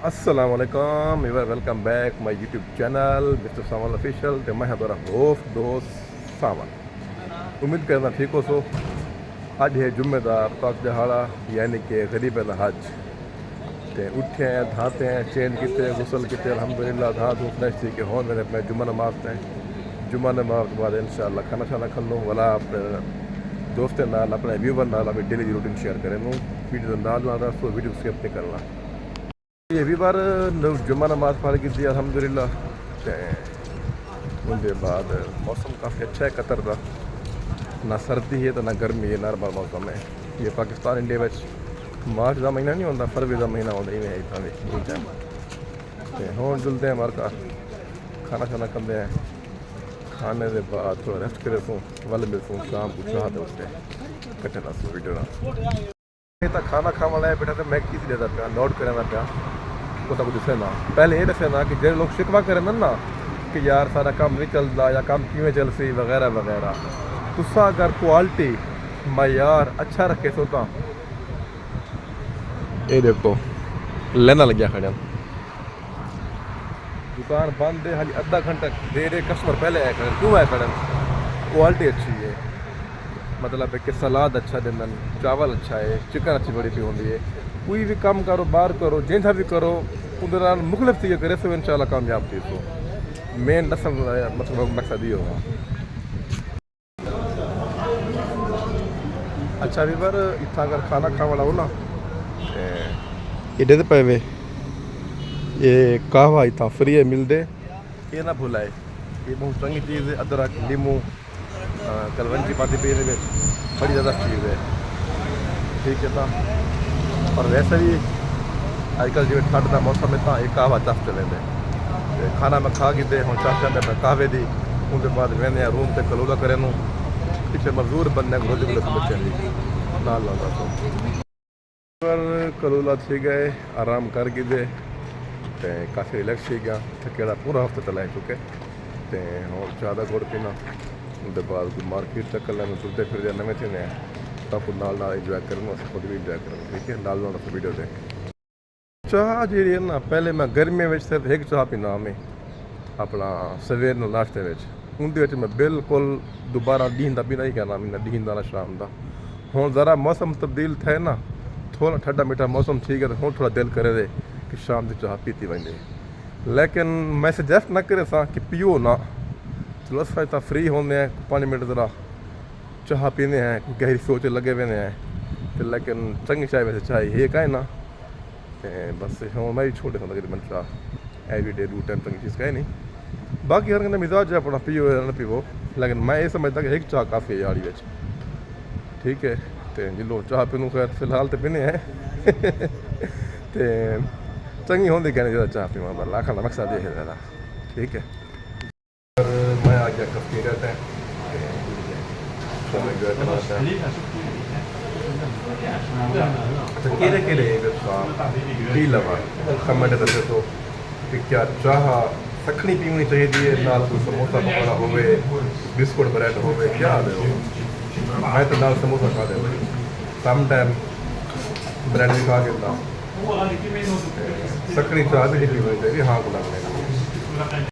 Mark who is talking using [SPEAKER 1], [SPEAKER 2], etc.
[SPEAKER 1] अस्सलाम वालेकुम, welcome back my YouTube channel mister Sawan official. तो मैं हमारा दोस्त सावन। उम्मीद करना ठीक हो सो। अज है जुम्मेदार पाक दिहाड़ा यानी कि गरीब हज। तो उठे हैं, धाते हैं, चेंज किते, गुसल किते, अल्हम्दुलिल्लाह धा धूप फ्रेश थी कि होन मैंने अपने जुम्मा नमाज ते जुम्मा नमाज के बाद इंशाअल्लाह खाना शाना खा लूँ वाला अपने दोस्तों नाल अपने व्यूवर नाल अपनी डेली रूटीन शेयर करें लूँ। वीडियो नाल रखो, वीडियो स्किप नहीं करना। ये भी बार जुम्मा नमाज पढ़ की थी अल्हम्दुलिल्लाह। उसके बाद मौसम काफ़ी अच्छा है कतर का, ना सर्दी है तो ना गर्मी है, नॉर्मल मौसम है। ये पाकिस्तान इंडिया में मार्च का महीना नहीं होता, फरवरी का महीना होता ही इतना भी हों जुलते हैं मार का खाना शाना खाते हैं। खाने के बाद थोड़ा रेस्ट करे सूँ वल मिलसूँ शाम को चाह दे उससे कट्टे ना सू वीडियो तो खाना खा वाला है बेटा। तो मैं किसी देता पाया नोट करना पाया को कुछ दसे ना। पहले ये दसे ना कि जो लोग शिकवा करें ना कि यार सारा काम नहीं चलता या काम किमें चल सी वगैरह वगैरह। तुसा अगर क्वालिटी मयार अच्छा रखे सो तो ये देखो लेना लग गया खड़े दुकान बंद है, हाली आधा घंटा देर है, कस्टमर पहले आया खड़े। क्यों आया खड़े? क्वालिटी अच्छी है, मतलब है कि सलाद अच्छा देना, चावल अच्छा है, चिकन अच्छी बड़ी पी होती है। कोई भी काम करो बाहर करो जैसा भी करो उधर मुखलिफ थी करे सो इंशाल्लाह कामयाब थी। सो मेन दस मतलब मकसद ये होगा। अच्छा भी पर इतना अगर खाना खा वाला हो ना इधर पे वे ये कहवा इतना फ्री है मिल दे, ये ना भुलाए। ये बहुत चंगी चीज़ है। अदरक नींबू कलवंजी पाती पीने में बड़ी ज़्यादा चीज़ है, ठीक है ना। और वैसे भी आजकल जो ठंड का मौसम है तो एक कहवा चफ चले थे खाना में खा के हम चफ चाहते मैं कहवे दी उनके बाद मैंने रूम से कलूला करे नूँ पीछे मजदूर बनने रोज बच्चे नाल तो पर कलूला थी गए आराम कर दे तो काफ़ी रिलैक्स थी गया। थकेड़ा पूरा हफ्ता चला चुके तो हम ज़्यादा गुड़ पीना उनके बाद मार्केट चक्कर लैन चलते फिर नवे थे तब नाल इंजॉय करूँ, खुद भी इंजॉय करूँ, ठीक है। नाल वीडियो से चाह जी है ना। पहले मैं गर्मियों में सिर्फ एक चाह पीना मैं अपना सवेर नाश्ते में उनके मैं बिल्कुल दोबारा ॾींहं पीना ही कहना मैं ॾींहं ना शाम का। हूँ ज़रा मौसम तब्दील थे ना, थोड़ा ठंडा मीठा मौसम ठीक है तो हूँ थोड़ा दिल करे दे कि शाम की चाह पीती वजे। लेकिन मैं सजेस्ट न करे सा कि पियो ना, चलो अस इतना फ्री होने हैं 5 मिनट ज़रा चाह पीने हैं, गहरी सोच लगे हुए हैं तो। लेकिन चंगी चाय वैसे चाय है का है ना बस हाँ मैं भी छोटे था तकरीबन चाह एवरीडे रूटीन चंगी चीज़ का है नहीं। बाकी हर कहते मिजाज है अपना पियो या ना पिवो, लेकिन मैं ये समझता कि एक चाह काफ़ी है यारी बच, ठीक है। तो जिलो चाह पीनू खैर फिलहाल तो पीने हैं तो चंगी होंगी कहने ज़्यादा चाह पीवा बस आखिर मकसद ये है ज़्यादा, ठीक है। मैं आ गया कफ रहता है कमेंट दसे तो कि क्या चाह सखनी पीनी चाहिए नाल कोई समोसा पकौड़ा होवे बिस्कुट ब्रेड होवे क्या दे मैं तो नाल समोसा खा दे सम टाइम ब्रेड भी खा के सखनी चाह भी नहीं पीनी चाहिए हाँ को लगने